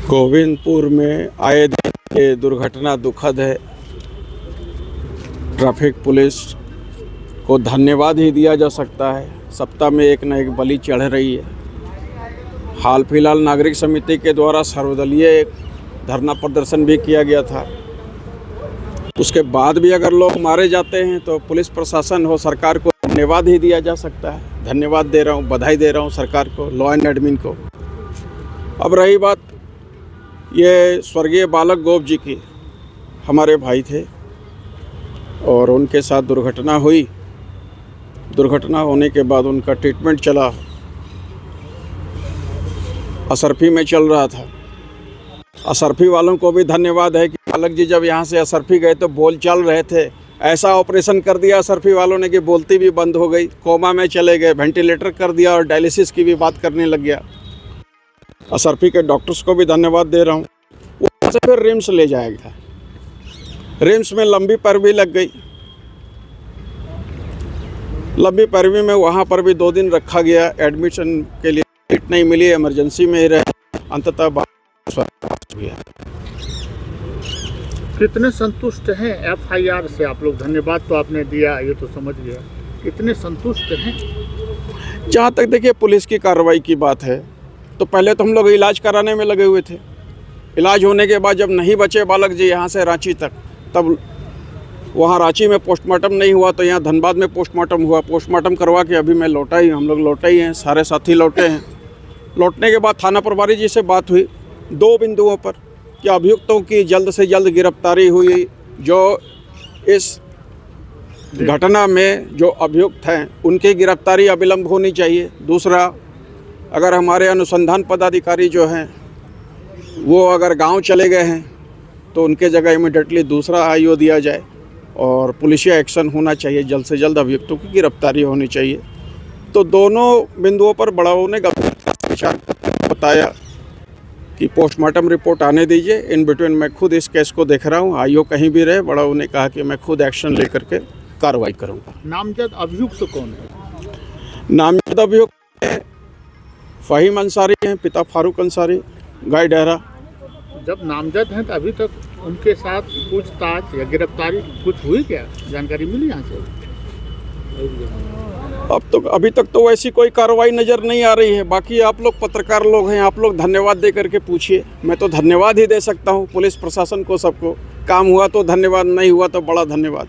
गोविंदपुर में आए दिन ये दुर्घटना दुखद है। ट्रैफिक पुलिस को धन्यवाद ही दिया जा सकता है। सप्ताह में एक न एक बलि चढ़ रही है। हाल फिलहाल नागरिक समिति के द्वारा सर्वदलीय एक धरना प्रदर्शन भी किया गया था। उसके बाद भी अगर लोग मारे जाते हैं तो पुलिस प्रशासन हो, सरकार को धन्यवाद ही दिया जा सकता है। धन्यवाद दे रहा हूँ, बधाई दे रहा हूँ सरकार को, लॉ एंड एडमिन को। अब रही बात ये स्वर्गीय बालक गोप जी की, हमारे भाई थे और उनके साथ दुर्घटना हुई। दुर्घटना होने के बाद उनका ट्रीटमेंट चला, असरफी में चल रहा था। असरफी वालों को भी धन्यवाद है कि बालक जी जब यहाँ से असरफी गए तो बोल चल रहे थे। ऐसा ऑपरेशन कर दिया असरफी वालों ने कि बोलती भी बंद हो गई, कोमा में चले गए, वेंटिलेटर कर दिया और डायलिसिस की भी बात करने लग गया। असरफी के डॉक्टर्स को भी धन्यवाद दे रहा हूँ। वहाँ से फिर रिम्स ले जाया गया। रिम्स में लंबी पैरवी लग गई। लंबी पैरवी में वहाँ पर भी 2 दिन रखा गया। एडमिशन के लिए सीट नहीं मिली, इमरजेंसी में ही रहे। अंततः स्वस्थ हुआ। कितने संतुष्ट हैं एफआईआर से आप लोग? धन्यवाद तो आपने दिया, ये तो समझ गया। कितने संतुष्ट हैं? जहाँ तक देखिए पुलिस की कार्रवाई की बात है तो पहले तो हम लोग इलाज कराने में लगे हुए थे। इलाज होने के बाद जब नहीं बचे बालक जी यहाँ से रांची तक, तब वहाँ रांची में पोस्टमार्टम नहीं हुआ तो यहाँ धनबाद में पोस्टमार्टम हुआ। पोस्टमार्टम करवा के अभी मैं लौटा ही, हम लोग लौटे ही हैं, सारे साथी लौटे हैं। लौटने के बाद थाना प्रभारी जी से बात हुई 2 बिंदुओं पर कि अभियुक्तों की जल्द से जल्द गिरफ्तारी हुई। जो इस घटना में जो अभियुक्त हैं उनकी गिरफ्तारी अविलंब होनी चाहिए। दूसरा, अगर हमारे अनुसंधान पदाधिकारी जो हैं वो अगर गांव चले गए हैं तो उनके जगह इमीडिएटली दूसरा आईओ दिया जाए और पुलिसिया एक्शन होना चाहिए। जल्द से जल्द अभियुक्तों की गिरफ्तारी होनी चाहिए। तो दोनों बिंदुओं पर बड़ाओं ने गंभीरता से विचार बताया कि पोस्टमार्टम रिपोर्ट आने दीजिए। इन बिटवीन मैं खुद इस केस को देख रहा हूँ। आईओ कहीं भी रहे, बड़ाओं ने कहा कि मैं खुद एक्शन लेकर के कार्रवाई करूँगा। नामजद अभियुक्त कौन है? नामजद अभियुक्त फ़हीम अंसारी हैं, पिता फारूक अंसारी, गाय डेहरा। जब नामजद हैं तो अभी तक उनके साथ पूछताछ या गिरफ्तारी कुछ हुई क्या? जानकारी मिली यहाँ से? अभी तक तो वैसी कोई कार्रवाई नज़र नहीं आ रही है। बाकी आप लोग पत्रकार लोग हैं, आप लोग धन्यवाद दे करके पूछिए। मैं तो धन्यवाद ही दे सकता हूँ पुलिस प्रशासन को, सबको। काम हुआ तो धन्यवाद, नहीं हुआ तो बड़ा धन्यवाद।